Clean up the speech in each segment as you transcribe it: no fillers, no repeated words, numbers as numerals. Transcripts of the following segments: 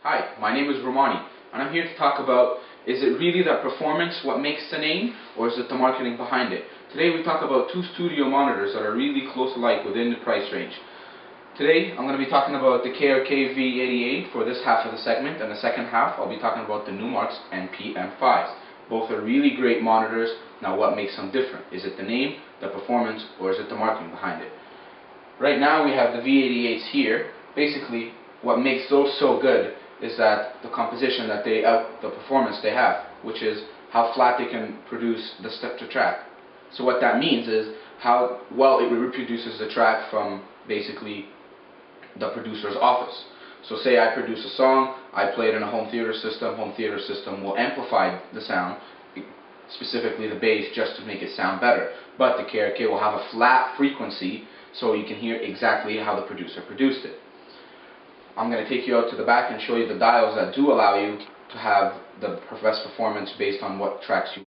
Hi, my name is Romani, and I'm here to talk about, is it really that performance what makes the name, or is it the marketing behind it? Today we talk about two studio monitors that are really close alike within the price range. Today I'm going to be talking about the KRK V88 for this half of the segment, and the second half I'll be talking about the Numark's NPM5s. Both are really great monitors. Now what makes them different? Is it the name, the performance, or is it the marketing behind it? Right now we have the V88s here. Basically what makes those so good is that the composition that the performance they have, which is how flat they can produce the step to track. So what that means is how well it reproduces the track from basically the producer's office. So say I produce a song, I play it in a home theater system will amplify the sound, specifically the bass, just to make it sound better. But the KRK will have a flat frequency so you can hear exactly how the producer produced it. I'm going to take you out to the back and show you the dials that do allow you to have the best performance based on what tracks you.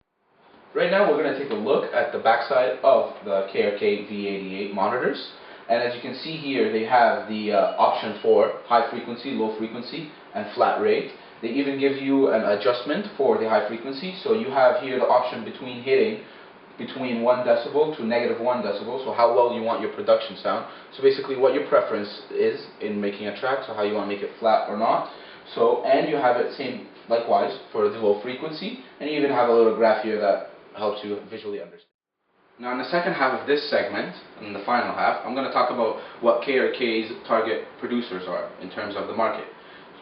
Right now we're going to take a look at the backside of the KRK V88 monitors, and as you can see here they have the option for high frequency, low frequency, and flat rate. They even give you an adjustment for the high frequency, so you have here the option between hitting between 1 decibel to -1 decibel, so how well you want your production sound. So basically what your preference is in making a track, so how you want to make it flat or not. So, and you have it same likewise for the low frequency, and you even have a little graph here that helps you visually understand. Now in the second half of this segment, in the final half, I'm going to talk about what KRK's target producers are in terms of the market.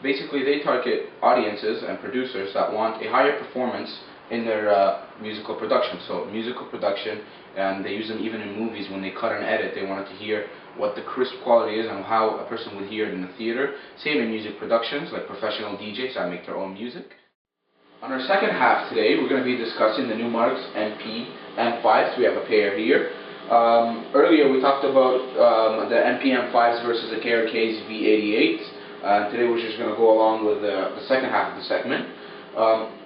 Basically they target audiences and producers that want a higher performance in their musical production. So musical production, and they use them even in movies when they cut and edit. They wanted to hear what the crisp quality is and how a person would hear it in the theater. Same in music productions, like professional DJs that make their own music. On our second half today, we're going to be discussing the Numark's NPM5s. We have a pair here. Earlier we talked about the NPM5s versus the KRK's V88. Today we're just going to go along with the second half of the segment.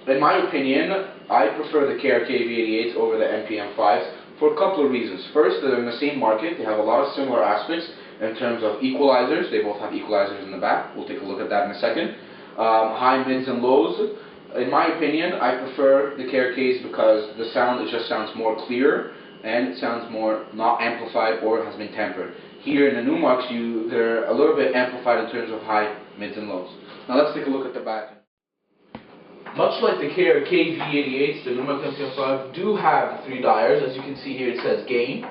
In my opinion, I prefer the KRK V88s over the NPM5s for a couple of reasons. First, they're in the same market. They have a lot of similar aspects in terms of equalizers. They both have equalizers in the back. We'll take a look at that in a second. High, mids, and lows. In my opinion, I prefer the KRKs because the sound, it just sounds more clear and it sounds more not amplified or has been tempered. Here in the Numarks, they're a little bit amplified in terms of high, mids, and lows. Now let's take a look at the back. Much like the KRK V88s, the Numark NPM5 do have the three dials. As you can see here, it says gain,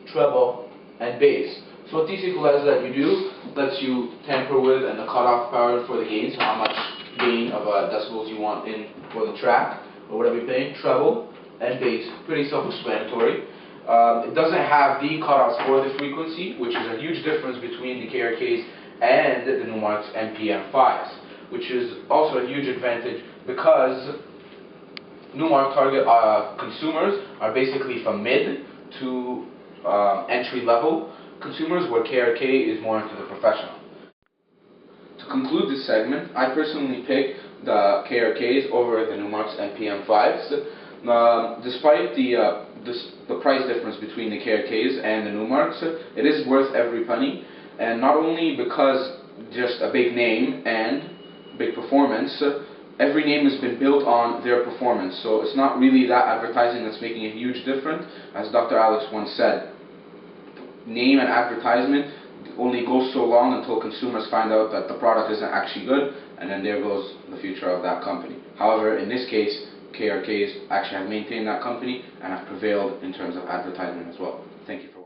treble, and bass. So what these equalizers that you do lets you tamper with and the cutoff power for the gain, so how much gain of decibels you want in for the track or whatever you're playing. Treble and bass, pretty self-explanatory. It doesn't have the cutoffs for the frequency, which is a huge difference between the KRKs and the Numark's NPM5s, which is also a huge advantage because Numark target consumers are basically from mid to entry level consumers, where KRK is more into the professional. To conclude this segment, I personally pick the KRKs over the Numark's NPM5s. Despite the price difference between the KRKs and the Numarks, it is worth every penny, and not only because just a big name and big performance. Every name has been built on their performance, so it's not really that advertising that's making a huge difference. As Dr. Alex once said, name and advertisement only goes so long until consumers find out that the product isn't actually good, and then there goes the future of that company. However, in this case, KRKs actually have maintained that company and have prevailed in terms of advertisement as well. Thank you for watching.